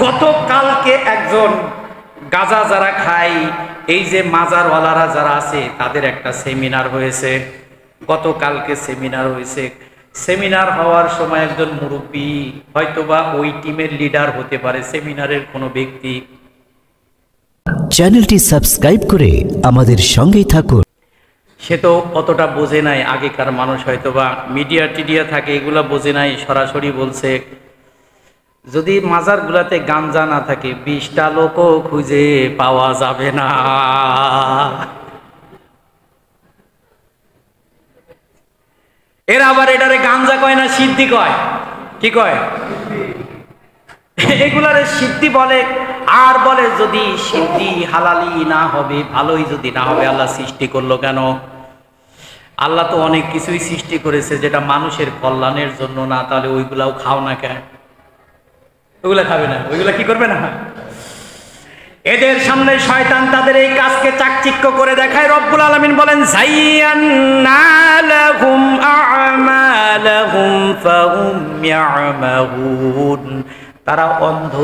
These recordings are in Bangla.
গতকালকে একজন গাঁজা যারা খায়, এই যে মাজারওয়ালারা যারা আছে, তাদের একটা সেমিনার হয়েছে। গতকালকে সেমিনার হয়েছে। সেমিনার হওয়ার সময় একজন মুরব্বী, হয়তোবা ওই টিমের লিডার হতে পারে, সেমিনারের কোনো ব্যক্তি। চ্যানেলটি সাবস্ক্রাইব করে আমাদের সঙ্গেই থাকুন। সে তো অতটা বোঝে নাই, আগেকার মানুষ হয়তোবা মিডিয়া টিডিয়া থাকে, এগুলা বোঝে নাই। সরাসরি বলছে, যদি মাজারগুলাতে গাঞ্জা না থাকে 20টা লোকও খুঁজে পাওয়া যাবে না। এরা আবার এটারে গাঞ্জা কয় না, সিদ্ধি কয়। কি কয়? এগুলারে সিদ্ধি বলে। আর বলে যদি সিদ্ধি হালালি না হবে, ভালোই যদি না হবে, আল্লাহ সৃষ্টি করলো কেন? আল্লাহ তো অনেক কিছুই সৃষ্টি করেছে যেটা মানুষের কল্যাণের জন্য না, তাহলে ওইগুলাও খাও না কেন? ওইগুলা খাবে না, ওইগুলা কি করবে না? এদের সামনে শয়তান তাদের এই কাজকে চাকচিক্য করে দেখায়। রব্বুল আলামিন বলেন, যায়্যানা লাহুম আ'মালাহুম ফাহুম ইয়া'মাহুন। তারা অন্ধ,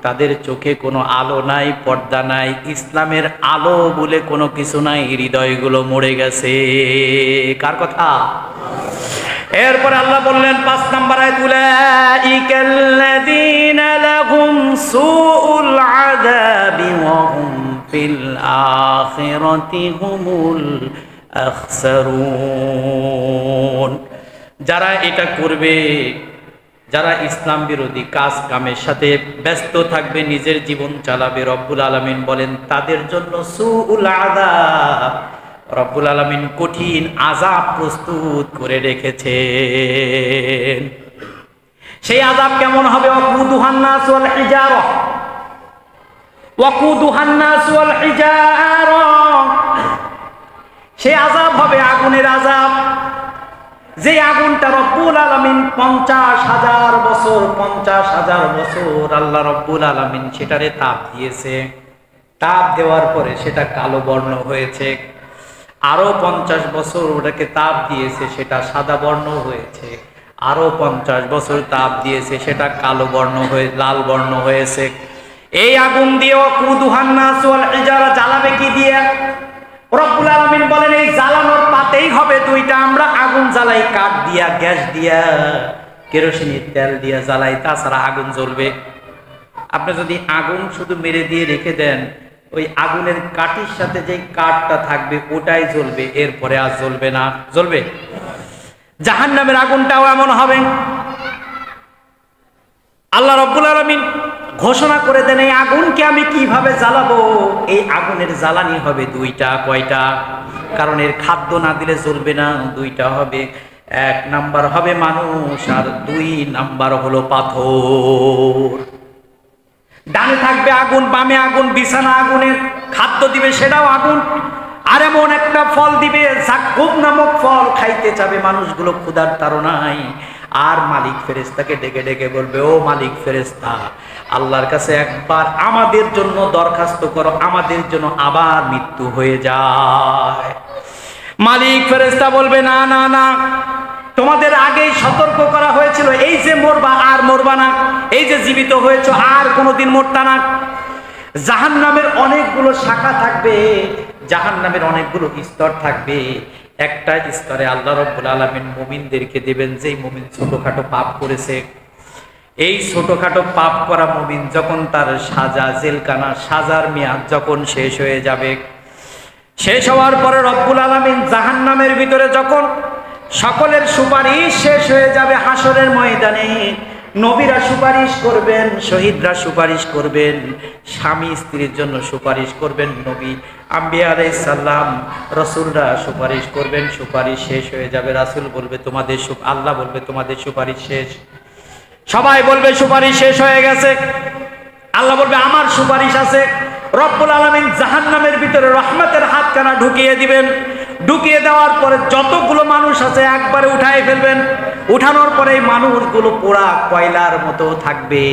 তাদের চোখে কোনো আলো নাই, পর্দা নাই, ইসলামের আলো বলে কোনো কিছু নাই, হৃদয়গুলো মরে গেছে। কার কথা? এরপরে আল্লাহ বললেন 5 নম্বর আয়াত, উলাইকাল্লাযীনা লাহুম সুউল আযাবি ওয়া হুম ফিল আখিরাতি হুমুল আখসারুন। যারা এটা করবে, যারা ইসলাম বিরোধী কাজ কামের সাথে ব্যস্ত থাকবে, নিজের জীবন চালাবে, রব্বুল আলামিন বলেন তাদের জন্য সুউল আযাব, রব্বুল আলামিন কঠিন আযাব প্রস্তুত করে রেখেছেন। সেই আযাব কেমন হবে? ওয়াকুদুহান নাস ওয়াল হিজারা, ওয়াকুদুহান নাস ওয়াল হিজারা। সেই আযাব হবে আগুনের আযাব, যে আগুনটা রব্বুল আলামিন 50,000 বছর, 50,000 বছর আল্লাহ রব্বুল আলামিন সেটারে তাপ দিয়েছে। তাপ দেওয়ার পরে সেটা কালো বর্ণ হয়েছে। আরো 50 বছর ওটাকে তাপ দিয়েছে, সেটা সাদা বর্ণ হয়েছে। আরো 50 বছর তাপ দিয়েছে, সেটা কালো বর্ণ হয়ে লাল বর্ণ হয়েছে। এই আগুন দিয়ে ওয়াকুদুহান নাস ওয়াল হিজারা, জ্বালাবে কি দিয়ে? রব্বুল আলামিন বলেন এই জ্বালানোর পাতেই হবে দুইটা। আমরা আগুন জ্বালাই কাঠ দিয়া, গ্যাস দিয়া, কেরোসিনের তেল দিয়া জ্বালাই, তাছাড়া আগুন জ্বলবে? আপনি যদি আগুন শুধু মেরে দিয়ে রেখে দেন, ওই আগুনের কাঠির সাথে যে কাঠটা থাকবে ওটাই জ্বলবে, এরপরে আর জ্বলবে না। জ্বলবে? জাহান্নামের আগুনটাও এমন হবে। আল্লাহ রব্বুল আলামিন ঘোষণা করে দেন এই আগুনকে আমি কিভাবে জ্বালাবো। এই আগুনের জ্বালানি হবে দুইটা। কয়টা? কারণ এর খাদ্য না দিলে জ্বলবে না। দুইটা হবে। 1 নাম্বার হবে মানুষ, আর 2 নাম্বার হলো পাথর। ডানে থাকবে আগুন, বামে আগুন, বিছানা আগুনের, খাদ্য দিবে সেটাও আগুন। আর এমন একটা ফল দিবে যাকুম নামক ফল, খাইতে চাবে মানুষগুলো ক্ষুধার তাড়নায়। আর মালিক ফেরেশতাকে ডেকে ডেকে বলবে, ও মালিক ফেরেশতা, আল্লাহর কাছে একবার আমাদের জন্য দরখাস্ত করো, আমাদের জন্য আবার মৃত্যু হয়ে যায়। মালিক ফেরেশতা বলবে, না না না, তোমাদের আগেই সতর্ক করা হয়েছিল, এই যে মরবা আর মরবা না, এই যে জীবিত হয়েছো আর কোনোদিন মরতা না। জাহান্নামের অনেকগুলো শাখা থাকবে, জাহান্নামের অনেকগুলো স্তর থাকবে। একটা স্তরে আল্লাহ রাব্বুল আলামিন মুমিনদেরকে দিবেন, যেই মুমিন ছোটখাটো পাপ করেছে। এই ছোটখাটো পাপ করা মুমিন যখন তার সাজা, জেলখানা সাজার মেয়াদ যখন শেষ হয়ে যাবে, শেষ হওয়ার পরে রব্বুল আলামিন জাহান্নামের ভিতরে যখন সকলের সুপারিশ শেষ হয়ে যাবে, হাসরের ময়দানে নবীরা সুপারিশ করবেন, শহীদরা সুপারিশ করবেন, স্বামী স্ত্রীর জন্য সুপারিশ করবেন, নবী আম্বিয়া আলাইহিস সালাম রাসূলরা সুপারিশ করবেন। সুপারিশ শেষ হয়ে যাবে, রাসূল বলবে তোমাদের আল্লাহ বলবে তোমাদের সুপারিশ শেষ। সবাই বলবে সুপারিশ শেষ হয়ে গেছে। আল্লাহ বলবে আমার সুপারিশ আছে। রব্বুল আলামিন জাহান্নামের ভিতরে রহমতের হাতখানা ঢুকিয়ে দিবেন। ঢুকিয়ে দেওয়ার পরে যতগুলো মানুষ আছে একবারে উঠাই ফেলবেন। উঠানোর পরে এই মানুষগুলো পোড়া কয়লার মতো থাকবে।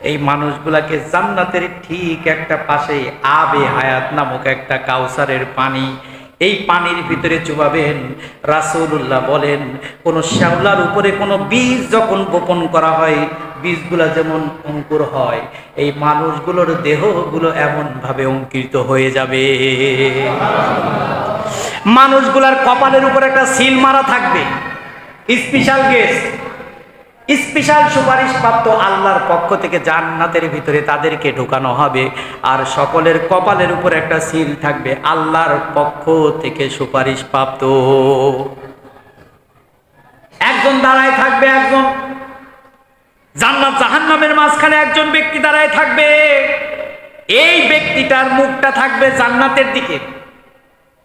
এই মানুষগুলাকে জান্নাতের ঠিক একটা পাশে আবে হায়াত নামক একটা কাউসারের পানি, এই পানির ভিতরে চুবাবেন। রাসূলুল্লাহ বলেন কোন শ্যাওলার উপরে কোন বীজ যখন বপন করা হয়, বীজগুলা যেমন অঙ্কুর হয়, এই মানুষগুলোর দেহগুলো এমন ভাবে অঙ্কিত হয়ে যাবে। মানুষগুলার কপালের উপর একটা সিল মারা থাকবে, স্পেশাল গেস্ট, স্পেশাল সুপারিশ প্রাপ্ত আল্লাহর পক্ষ থেকে জান্নাতের ভিতরে তাদেরকে ঢোকানো হবে। আর সকলের কপালের উপর একটা সিল থাকবে, আল্লাহর পক্ষ থেকে সুপারিশ প্রাপ্ত। একজন দাঁড়ায় থাকবে, একজন জান্নাত জাহান্নামের মাঝখানে একজন ব্যক্তি দাঁড়ায় থাকবে। এই ব্যক্তিটার মুখটা থাকবে জান্নাতের দিকে,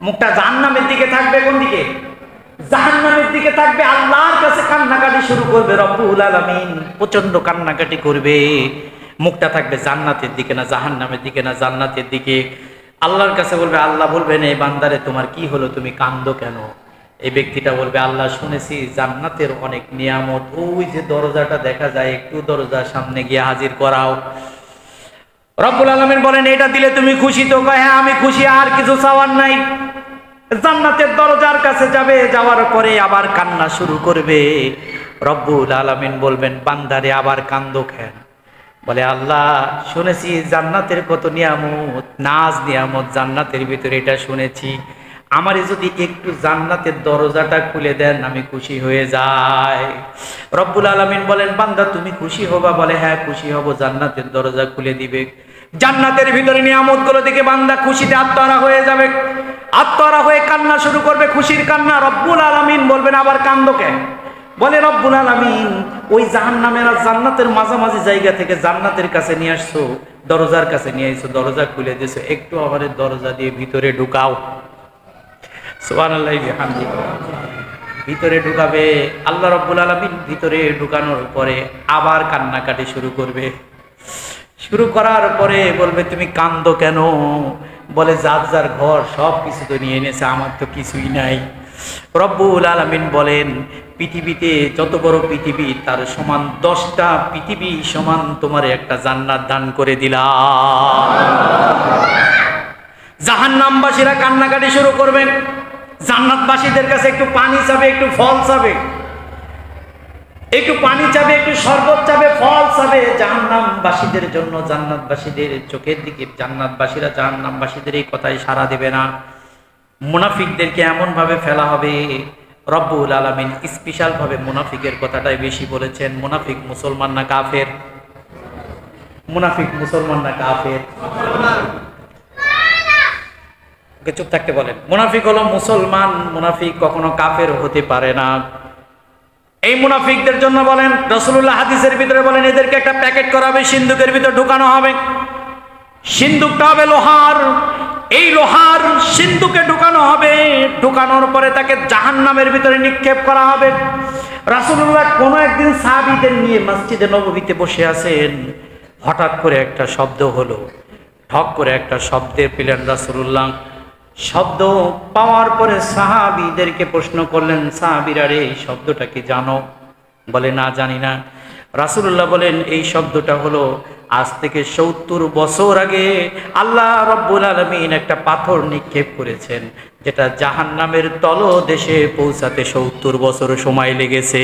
মুখটা জাহান্নামের দিকে থাকবে। কোন দিকে? জাহান্নামের দিকে থাকবে। আল্লাহর কাছে কান্নাকাটি শুরু করবে, রব্বুল আলামিন প্রচন্ড কান্নাকাটি করবে। মুখটা থাকবে জান্নাতের দিকে না জাহান্নামের দিকে, না জান্নাতের দিকে। আল্লাহর কাছে বলবে, আল্লাহ বলবেন এই বান্দারে তোমার কি হলো, তুমি কান্দো কেন? এই ব্যক্তিটা বলবে, আল্লাহ শুনেছি জান্নাতের অনেক নিয়ামত, ওই যে দরজাটা দেখা যায়, একটু দরজার সামনে গিয়ে হাজির করাও। রব্বুল আলামিন বলেন, এটা দিলে তুমি খুশি তো? কয় হ্যাঁ আমি খুশি, আর কিছু চাওয়ার নাই। জান্নাতের দরজার কাছে যাবে, যাওয়ার পরে আবার কান্না শুরু করবে। রব্বুল আলামিন বলবেন, বান্দারে আবার কান্দো কেন? বলে, আল্লাহ শুনেছি জান্নাতের কত নিয়ামত, নাজ নিয়ামত জান্নাতের ভিতরে, এটা শুনেছি। আমারে যদি একটু জান্নাতের দরজাটা খুলে দেন আমি খুশি হয়ে যাই। রব্বুল আলামিন বলেন, বান্দা তুমি খুশি হবা? বলে, হ্যাঁ খুশি হব। জান্নাতের দরজা খুলে দিবে। জান্নাতের ভিতরে নিয়ামতগুলো দেখে বান্দা খুশিতে আত্মহারা হয়ে যাবে, আত্মহারা হয়ে কান্না শুরু করবে, খুশির কান্না। রব্বুল আলামিন বলবেন, আবার কান্দো কেন? বলে, রব্বুল আলামিন ওই জাহান্নামের আর জান্নাতের মাঝামাঝি জায়গা থেকে জান্নাতের কাছে নিয়ে আসছো, দরজার কাছে নিয়ে আসছো, দরজা খুলে দিয়েছো, একটু আমাদের দরজা দিয়ে ভিতরে ঢুকাও। সুবহানাল্লাহি বিহামদিহি। ভিতরে ঢুকাবে। আল্লাহ রব্বুল আলামিন ভিতরে ঢুকানোর পরে আবার কান্নাকাটি শুরু করবে। শুরু করার পরে বলবে, তুমি কান্দো কেন? বলে, যার যার ঘর সব কিছু তো নিয়ে এনেছে, আমার তো কিছুই নাই। রব্বুল আলামিন বলেন, পৃথিবীতে যত বড় পৃথিবী তার সমান 10টা পৃথিবী সমান তোমার একটা জান্নাত দান করে দিলাম। জাহান্নামবাসীরা কান্নাকাটি শুরু করবেন। জান্নাতবাসীদের কাছে একটু পানি চাবে, একটু ফল চাবে, একটু পানি চাবে, একটু শরবত চাবে, ফল চাবে। জাহান্নামবাসীদের জন্য, জান্নাতবাসীদের চোখের দিকে জান্নাতবাসীরা জাহান্নামবাসীদের এই কথাই সাড়া দেবে না। মুনাফিকদেরকে এমন ভাবে ফেলা হবে, রব্বুল আলামিন স্পেশাল ভাবে মুনাফিকের কথাটাই বেশি বলেছেন। মুনাফিক মুসলমান না কাফের? মুনাফিক মুসলমান না কাফের? ওকে চুপ থাকতে বলেন। মুনাফিক হলো মুসলমান, মুনাফিক কখনো কাফের হতে পারে না। এই মুনাফিকদের জন্য বলেন, রাসূলুল্লাহ হাদিসের ভিতরে বলেন, এদেরকে একটা প্যাকেট করা হবে, সিন্দুকের ভিতরে ঢুকানো হবে। সিন্দুকটা হবে লোহার। এই লোহার সিন্দুকে ঢুকানো হবে। ঢুকানোর পরে তাকে জাহান্নামের ভিতরে নিক্ষেপ করা হবে। রাসূলুল্লাহ কোনো একদিন সাহাবীদের নিয়ে মসজিদে নববীতে বসে আছেন, হঠাৎ করে একটা শব্দ হলো। ঠক করে একটা শব্দের পেলেন রাসূলুল্লাহ। শব্দ পাওয়ার পরে সাহাবীদেরকে প্রশ্ন করলেন, সাহাবীরা রে এই শব্দটা কি জানো? বলে, না জানি না। রাসূলুল্লাহ বলেন, এই শব্দটা হলো আজ থেকে 70 বছর আগে আল্লাহ রব্বুল আলামিন একটা পাথর নিক্ষেপ করেছেন, যেটা জাহান্নামের তলদেশে পৌঁছাতে 70 বছর সময় লেগেছে।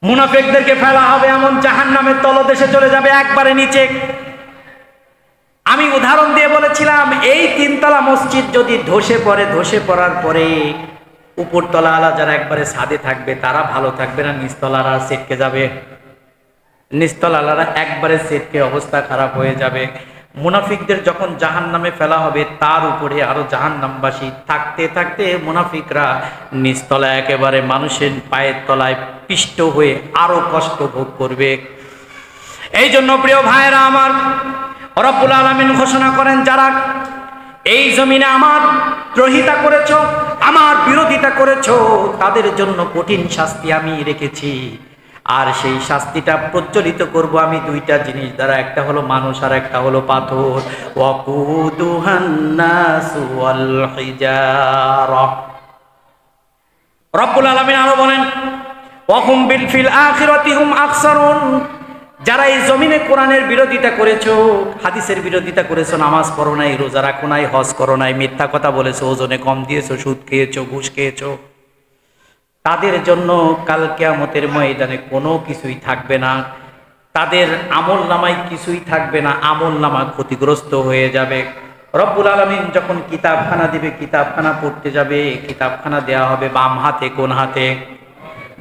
মুনাফিকদেরকে ফেলা হবে, এমন জাহান্নামের তলদেশে চলে যাবে, একবারে নিচে। আমি উদাহরণ দিয়ে বলেছিলাম, এই 3 তলা মসজিদ যদি ধসে পড়ে, ধসে পড়ার পরে উপরতলা আলা যারা একবারে ছাদে থাকবে তারা ভালো থাকবে না, নিচতলারা সেটকে যাবে। নিচতলারা একবারে সেটকে অবস্থা খারাপ হয়ে যাবে। মুনাফিকদের যখন জাহান্নামে ফেলা হবে, তার উপরে আরো জাহান্নামবাসী থাকতে থাকতে মুনাফিকরা নিচতলা একেবারে মানুষের পায়ের তলায় পিষ্ট হয়ে আরো কষ্ট ভোগ করবে। এই জন্য প্রিয় ভাইরা আমার, রব্বুল আলামিন ঘোষণা করেন, যারা এই জমিনে আমার দ্রোহিতা করেছো, আমার বিরোধিতা করেছো, তাদের জন্য কঠিন শাস্তি আমি রেখেছি। আর সেই শাস্তিটা প্রচলিত করব আমি 2টা জিনিস দ্বারা, একটা হলো মানুষ আর একটা হলো পাথর। ওয়াকুদুহান নাসু ওয়াল হিজারা। রব্বুল আলামিন আরো বলেন, ওয়াহুম বিল ফিল আখিরাতি হুম আকসারুন। যারা এই জমিনে কোরআনের বিরোধিতা করেছো, হাদিসের বিরোধিতা করেছো, নামাজ পড়ো নাই, রোজা রাখো নাই, হজ করো নাই, মিথ্যা কথা বলেছো, ওজনে কম দিয়েছো, সুদ খেয়েছো, ঘুষ খেয়েছো, তাদের জন্য কাল কিয়ামতের ময়দানে কোনো কিছুই থাকবে না। তাদের আমল নামায় কিছুই থাকবে না, আমল নামা ক্ষতিগ্রস্ত হয়ে যাবে। রব্বুল আলামিন যখন কিতাবখানা দিবে, কিতাবখানা পড়তে যাবে, কিতাবখানা দেয়া হবে বাম হাতে। কোন হাতে?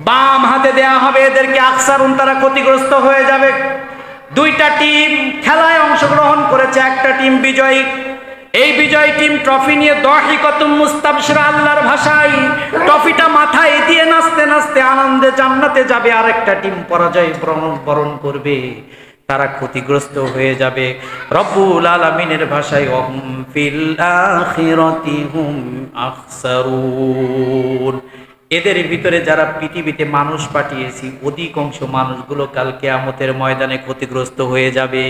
বাম হাতে দেয়া হবে। এদেরকে আকসারুন, তারা ক্ষতিগ্রস্ত হয়ে যাবে। দুইটা টিম খেলায় অংশগ্রহণ করেছে, একটা টিম বিজয়ী। এই বিজয় টিম ট্রফি নিয়ে দাহিকাতুম মুস্তাবশিরা, আল্লাহর ভাষায় ট্রফিটা মাথায় দিয়ে নাচতে নাচতে আনন্দে জান্নাতে যাবে। আরেকটা টিম পরাজয় বরণ করবে, তারা ক্ষতিগ্রস্ত হয়ে যাবে। রব্বুল আলামিনের ভাষায় ওয়াহুম ফিল আখিরাতি হুম আখসারুন। এদের ভিতরে যারা পৃথিবীতে মানুষ পাঠিয়েছি, অধিকাংশ মানুষগুলো কাল কিয়ামতের ময়দানে ক্ষতিগ্রস্ত হয়ে যাবে।